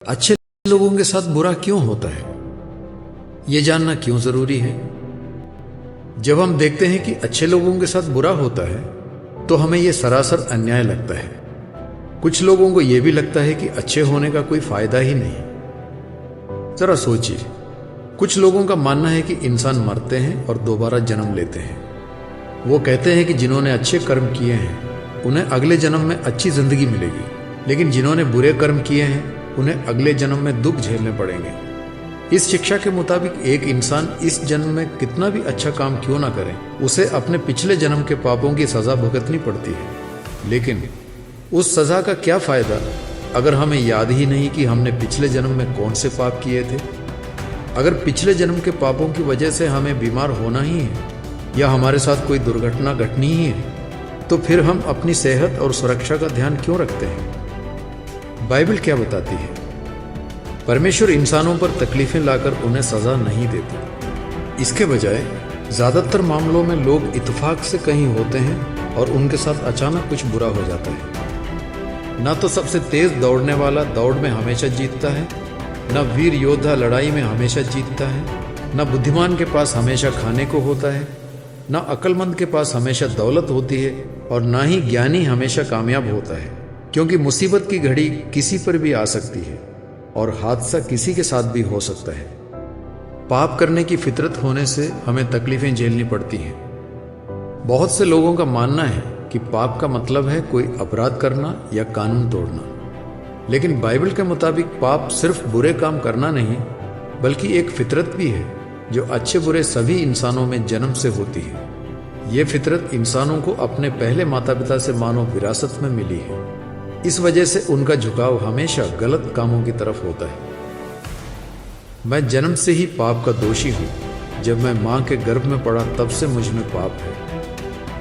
अच्छे लोगों के साथ बुरा क्यों होता है, ये जानना क्यों जरूरी है। जब हम देखते हैं कि अच्छे लोगों के साथ बुरा होता है तो हमें यह सरासर अन्याय लगता है। कुछ लोगों को यह भी लगता है कि अच्छे होने का कोई फायदा ही नहीं। जरा सोचिए, कुछ लोगों का मानना है कि इंसान मरते हैं और दोबारा जन्म लेते हैं। वो कहते हैं कि जिन्होंने अच्छे कर्म किए हैं उन्हें अगले जन्म में अच्छी जिंदगी मिलेगी, लेकिन जिन्होंने बुरे कर्म किए हैं उन्हें अगले जन्म में दुख झेलने पड़ेंगे। इस शिक्षा के मुताबिक एक इंसान इस जन्म में कितना भी अच्छा काम क्यों ना करे, उसे अपने पिछले जन्म के पापों की सजा भुगतनी पड़ती है। लेकिन उस सजा का क्या फायदा अगर हमें याद ही नहीं कि हमने पिछले जन्म में कौन से पाप किए थे। अगर पिछले जन्म के पापों की वजह से हमें बीमार होना ही है या हमारे साथ कोई दुर्घटना घटनी ही है, तो फिर हम अपनी सेहत और सुरक्षा का ध्यान क्यों रखते हैं। बाइबल क्या बताती है? परमेश्वर इंसानों पर तकलीफें लाकर उन्हें सजा नहीं देता। इसके बजाय ज्यादातर मामलों में लोग इत्तेफाक से कहीं होते हैं और उनके साथ अचानक कुछ बुरा हो जाता है। ना तो सबसे तेज दौड़ने वाला दौड़ में हमेशा जीतता है, न वीर योद्धा लड़ाई में हमेशा जीतता है, न बुद्धिमान के पास हमेशा खाने को होता है, न अक्लमंद के पास हमेशा दौलत होती है, और न ही ज्ञानी हमेशा कामयाब होता है। क्योंकि मुसीबत की घड़ी किसी पर भी आ सकती है और हादसा किसी के साथ भी हो सकता है। पाप करने की फितरत होने से हमें तकलीफें झेलनी पड़ती हैं। बहुत से लोगों का मानना है कि पाप का मतलब है कोई अपराध करना या कानून तोड़ना, लेकिन बाइबल के मुताबिक पाप सिर्फ बुरे काम करना नहीं, बल्कि एक फितरत भी है जो अच्छे बुरे सभी इंसानों में जन्म से होती है। ये फितरत इंसानों को अपने पहले माता पिता से मानो विरासत में मिली है। इस वजह से उनका झुकाव हमेशा गलत कामों की तरफ होता है। मैं जन्म से ही पाप का दोषी हूं। जब मैं मां के गर्भ में पड़ा तब से मुझ में पाप है।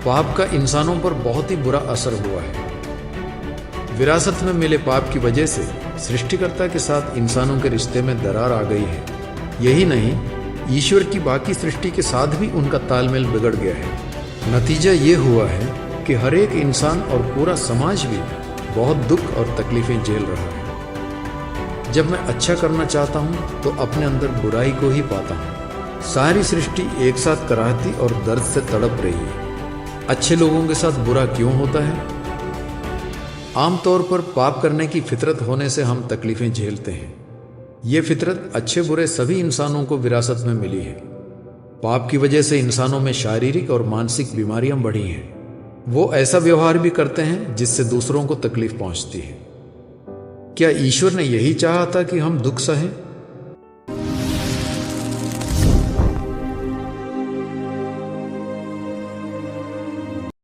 पाप का इंसानों पर बहुत ही बुरा असर हुआ है। विरासत में मिले पाप की वजह से सृष्टिकर्ता के साथ इंसानों के रिश्ते में दरार आ गई है। यही नहीं, ईश्वर की बाकी सृष्टि के साथ भी उनका तालमेल बिगड़ गया है। नतीजा ये हुआ है कि हर एक इंसान और पूरा समाज भी बहुत दुख और तकलीफें झेल रहा है। जब मैं अच्छा करना चाहता हूं तो अपने अंदर बुराई को ही पाता हूं। सारी सृष्टि एक साथ कराहती और दर्द से तड़प रही है। अच्छे लोगों के साथ बुरा क्यों होता है? आमतौर पर पाप करने की फितरत होने से हम तकलीफें झेलते हैं। ये फितरत अच्छे बुरे सभी इंसानों को विरासत में मिली है। पाप की वजह से इंसानों में शारीरिक और मानसिक बीमारियां बढ़ी हैं। वो ऐसा व्यवहार भी करते हैं जिससे दूसरों को तकलीफ पहुंचती है। क्या ईश्वर ने यही चाहा था कि हम दुख सहें?